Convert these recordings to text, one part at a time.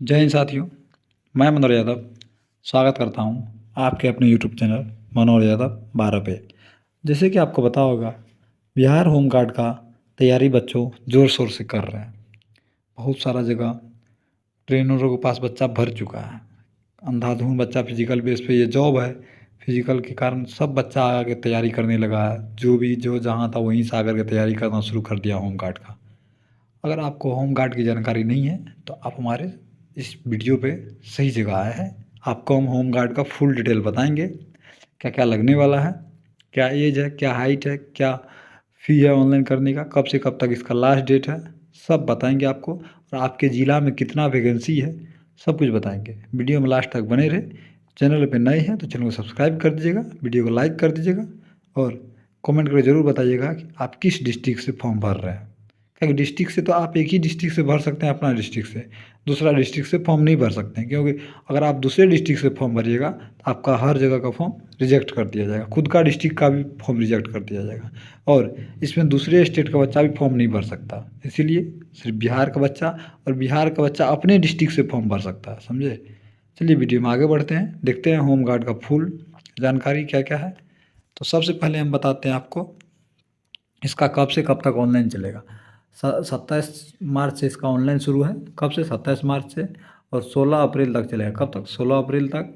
जय हिंद साथियों। मैं मनोहर यादव स्वागत करता हूं आपके अपने यूट्यूब चैनल मनोहर यादव 12 पे। जैसे कि आपको पता होगा, बिहार होम गार्ड का तैयारी बच्चों ज़ोर शोर से कर रहे हैं। बहुत सारा जगह ट्रेनरों के पास बच्चा भर चुका है। अंधाधुंध बच्चा फिजिकल बेस पे ये जॉब है। फिजिकल के कारण सब बच्चा आगे तैयारी करने लगा है। जो जहाँ था वहीं से आकर के तैयारी करना शुरू कर दिया होम गार्ड का। अगर आपको होम गार्ड की जानकारी नहीं है तो आप हमारे इस वीडियो पे सही जगह आए हैं। आपको हम होम गार्ड का फुल डिटेल बताएंगे, क्या क्या लगने वाला है, क्या एज है, क्या हाइट है, क्या फ़ी है ऑनलाइन करने का, कब से कब तक इसका लास्ट डेट है, सब बताएंगे आपको। और आपके ज़िला में कितना वैकेंसी है, सब कुछ बताएंगे। वीडियो में लास्ट तक बने रहे। चैनल पे नए हैं तो चैनल को सब्सक्राइब कर दीजिएगा, वीडियो को लाइक कर दीजिएगा और कमेंट करके ज़रूर बताइएगा कि आप किस डिस्ट्रिक्ट से फॉर्म भर रहे हैं। क्योंकि डिस्ट्रिक्ट से तो आप एक ही डिस्ट्रिक्ट से भर सकते हैं, अपना डिस्ट्रिक्ट से। दूसरा डिस्ट्रिक्ट से फॉर्म नहीं भर सकते हैं, क्योंकि अगर आप दूसरे डिस्ट्रिक्ट से फॉर्म भरिएगा तो आपका हर जगह का फॉर्म रिजेक्ट कर दिया जाएगा। खुद का डिस्ट्रिक्ट का भी फॉर्म रिजेक्ट कर दिया जाएगा और इसमें दूसरे स्टेट का बच्चा भी फॉर्म नहीं भर सकता। इसीलिए सिर्फ बिहार का बच्चा और बिहार का बच्चा अपने डिस्ट्रिक्ट से फॉर्म भर सकता है, समझे। चलिए वीडियो में आगे बढ़ते हैं, देखते हैं होम गार्ड का फुल जानकारी क्या क्या है। तो सबसे पहले हम बताते हैं आपको इसका कब से कब तक ऑनलाइन चलेगा। 27 मार्च से इसका ऑनलाइन शुरू है। कब से? 27 मार्च से और 16 अप्रैल तक चलेगा। कब तक? 16 अप्रैल तक।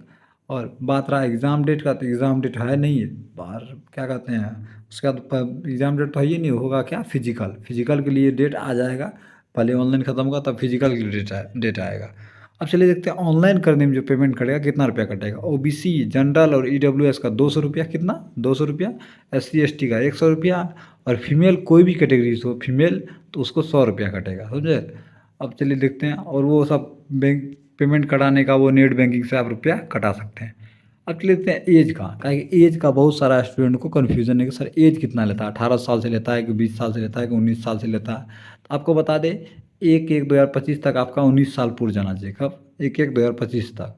और बात रहा एग्ज़ाम डेट का, तो एग्ज़ाम डेट है नहीं है बाहर, क्या कहते हैं, उसके बाद एग्ज़ाम डेट तो है ही नहीं। होगा क्या? फिजिकल के लिए डेट आ जाएगा। पहले ऑनलाइन ख़त्म होगा तब फिजिकल के लिए डेट आएगा। अब चलिए देखते हैं ऑनलाइन करने में जो पेमेंट कटेगा कितना रुपया कटेगा। ओबीसी, जनरल और ईडब्ल्यूएस का 200 रुपया। कितना? 200 रुपया। SC ST का 100 रुपया और फीमेल कोई भी कैटेगरी हो फीमेल तो उसको 100 रुपया कटेगा, समझे। अब चलिए देखते हैं। और वो सब बैंक पेमेंट कराने का वो नेट बैंकिंग से आप रुपया कटा सकते हैं। अब चलिए देखते हैं एज का, क्योंकि एज का बहुत सारा स्टूडेंट को कन्फ्यूजन है कि सर एज कितना लेता है, 18 साल से लेता है कि 20 साल से लेता है कि 19 साल से लेता है। तो आपको बता दें 1/1/2025 तक आपका 19 साल पूर जाना चाहिए। कब? 1/1/2025 तक।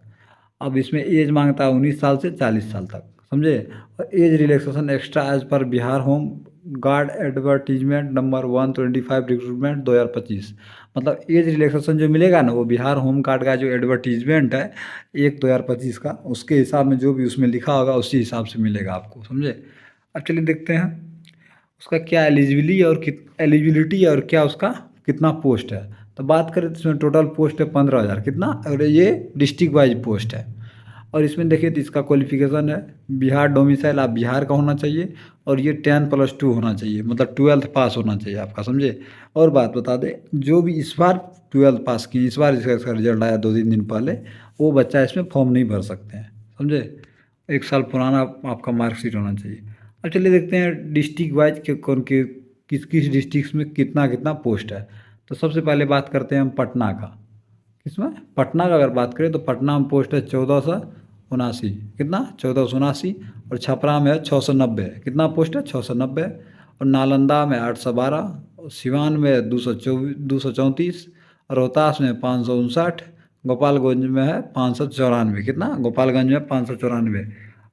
अब इसमें एज मांगता है 19 साल से 40 साल तक, समझे। और एज रिलैक्सेशन एक्स्ट्रा एज पर Bihar home guard advertisement number 125 recruitment 2025। मतलब एज रिलैक्सेशन जो मिलेगा ना, वो बिहार होम गार्ड का जो एडवर्टीजमेंट है 1/2025 का, उसके हिसाब में जो भी उसमें लिखा होगा उसी हिसाब से मिलेगा आपको, समझे। अब चलिए देखते हैं उसका क्या एलिजिबिलिटी और क्या उसका कितना पोस्ट है। तो बात करें तो इसमें टोटल पोस्ट है 15,000। कितना? और ये डिस्ट्रिक्ट वाइज पोस्ट है। और इसमें देखिए तो इसका क्वालिफिकेशन है बिहार डोमिसाइल, आप बिहार का होना चाहिए और ये 10+2 होना चाहिए, मतलब 12th पास होना चाहिए आपका, समझे। और बात बता दें, जो भी इस बार 12th पास किए, इस बार इसका रिजल्ट आया 2-3 दिन पहले, वो बच्चा इसमें फॉर्म नहीं भर सकते हैं, समझे। 1 साल पुराना आपका मार्कशीट होना चाहिए। अब चलिए देखते हैं डिस्ट्रिक्ट वाइज के कौन के किस किस डिस्ट्रिक्ट में कितना कितना पोस्ट है। तो सबसे पहले बात करते हैं हम पटना का। किसमें? पटना का अगर बात करें तो पटना में पोस्ट है 1479। कितना? 1479। और छपरा में है 690। कितना पोस्ट है? 690। और नालंदा में 812। और सिवान में 234। और रोहतास में 559। गोपालगंज में है 594। कितना? गोपालगंज में 594।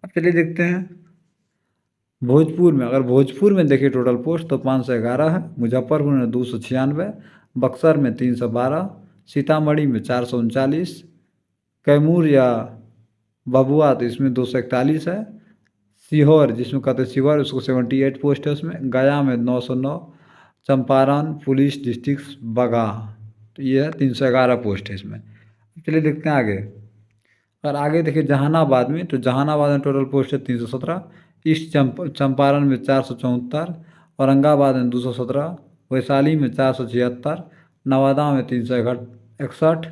अब चलिए देखते हैं भोजपुर में। अगर भोजपुर में देखिए टोटल पोस्ट तो 511 है। मुजफ्फरपुर में 296। बक्सर में 312। सीतामढ़ी में 439। कैमूर या भभुआ तो इसमें 241 है। सीहोर जिसमें कहते हैं सीहोर, उसको 78 पोस्ट है उसमें। गया में 909। चंपारण पुलिस डिस्ट्रिक्ट बगहा, तो ये है 311 पोस्ट है इसमें। चलिए देखते हैं आगे। और आगे देखिए जहानाबाद में, तो जहानाबाद में टोटल पोस्ट है 317। ईस्ट चंपारण में 474। औरंगाबाद में 217। वैशाली में 476। नवादा में 361।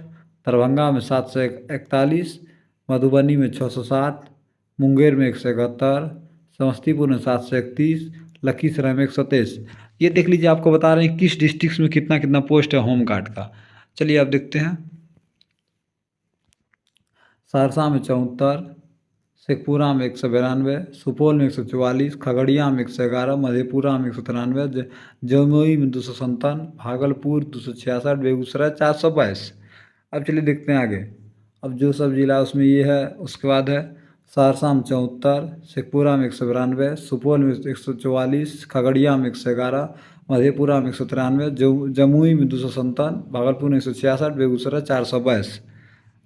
दरभंगा में 741। मधुबनी में 607। मुंगेर में 171। समस्तीपुर में 731। लखीसराय में 127। ये देख लीजिए, आपको बता रहे हैं किस डिस्ट्रिक्ट में कितना कितना पोस्ट है होम गार्ड का। चलिए आप देखते हैं। सहरसा में 74। शेखपुरा में 192। सुपौल में 144। खगड़िया में 111। मधेपुरा में 193। जमुई में 257। भागलपुर 266। बेगूसराय 422। अब चलिए देखते हैं आगे। अब जो सब जिला उसमें ये है, उसके बाद है सहरसा में 74। शेखपुरा में 192। सुपौल में 144। खगड़िया में 111। मधेपुरा में 193। जमुई में 257। भागलपुर में 166। बेगूसराय 422।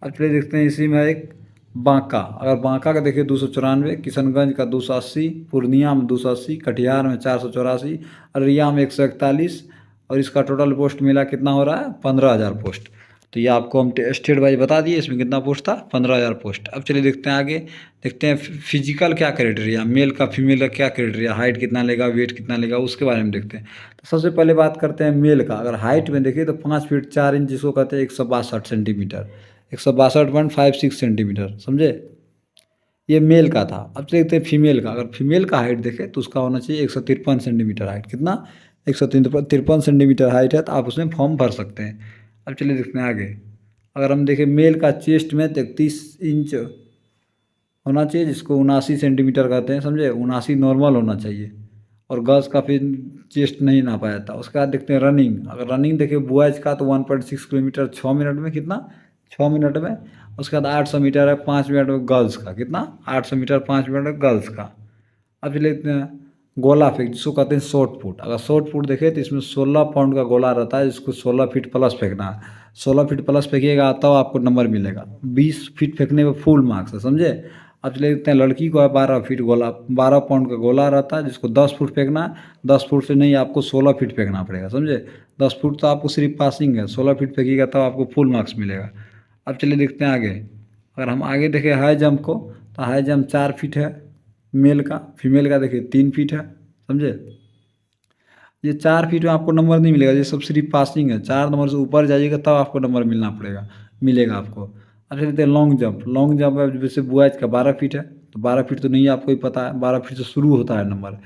अब चलिए देखते हैं इसी में एक बांका। अगर बांका का देखिए 294, किशनगंज का 280, पूर्णिया में 280, कटिहार में 484, अररिया में 141, और इसका टोटल पोस्ट मिला कितना हो रहा है 15,000 पोस्ट। तो ये आपको हम स्टेट वाइज बता दिए, इसमें कितना पोस्ट था 15,000 पोस्ट। अब चलिए देखते हैं आगे, देखते हैं फिजिकल क्या क्राइटेरिया, मेल का फीमेल का क्या क्राइटेरिया, हाइट कितना लेगा, वेट कितना लेगा, उसके बारे में देखते हैं। तो सबसे पहले बात करते हैं मेल का। अगर हाइट में देखिए तो 5 फीट 4 इंच जिसको कहते हैं 162 सेंटीमीटर, 162.56 सेंटीमीटर, समझे, ये मेल का था। अब देखते हैं फीमेल का। अगर फीमेल का हाइट देखें तो उसका होना चाहिए 153 सेंटीमीटर हाइट, कितना 153 सेंटीमीटर हाइट है, तो आप उसमें फॉर्म भर सकते हैं। अब चलिए देखते हैं आगे। अगर हम देखें मेल का चेस्ट में 33 इंच होना चाहिए, जिसको 79 सेंटीमीटर कहते हैं, समझे, 79 नॉर्मल होना चाहिए, और गर्ल्स का फिर चेस्ट नहीं नापा जाता। उसके बाद देखते हैं रनिंग। अगर रनिंग देखिए बॉयज़ का तो 1.6 किलोमीटर 6 मिनट में, कितना 6 मिनट में। उसके बाद 800 मीटर है 5 मिनट में गर्ल्स का, कितना 800 मीटर 5 मिनट में गर्ल्स का। अब चलिए देखते हैं गोला फेंक, जिसको कहते हैं शॉर्ट पुट। अगर शॉर्ट पुट देखें तो इसमें 16 पाउंड का गोला रहता है, जिसको 16 फीट प्लस फेंकना है। 16 फीट प्लस फेंकिएगा तब आपको नंबर मिलेगा। 20 फीट फेंकने में फुल मार्क्स है, समझे। अब चलिए देखते हैं लड़की को है 12 फीट गोला, 12 पाउंड का गोला रहता है, जिसको 10 फुट फेंकना है। 10 फुट से नहीं, आपको 16 फीट फेंकना पड़ेगा, समझे। 10 फुट तो आपको सिर्फ पासिंग है, 16 फीट फेंकिएगा तब आपको फुल मार्क्स मिलेगा। अब चलिए देखते हैं आगे। अगर हम आगे देखें हाई जंप को, तो हाई जंप 4 फीट है मेल का, फीमेल का देखिए 3 फीट है, समझे। ये 4 फीट में आपको नंबर नहीं मिलेगा, ये सब सिर्फ पासिंग है। 4 नंबर से ऊपर जाइएगा तब आपको नंबर मिलेगा आपको। अब देखते हैं लॉन्ग जंप। लॉन्ग जंप है जैसे बॉयज़ का 12 फीट है, तो 12 फीट तो नहीं आपको ही पता है, 12 फीट से शुरू होता है नंबर,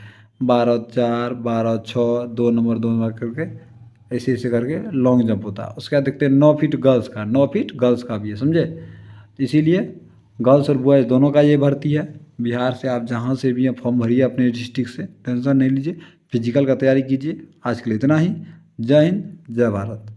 12 4 12 6 2 नंबर करके ऐसे ऐसे करके लॉन्ग जंप होता है। उसके बाद देखते हैं 9 फीट गर्ल्स का, 9 फीट गर्ल्स का भी है, समझे। तो इसीलिए गर्ल्स और बॉयज़ दोनों का ये भर्ती है। बिहार से आप जहाँ से भी हैं फॉर्म भरिए अपने डिस्ट्रिक्ट से, टेंशन नहीं लीजिए, फिजिकल का तैयारी कीजिए। आज के लिए इतना ही। जय हिंद, जय भारत।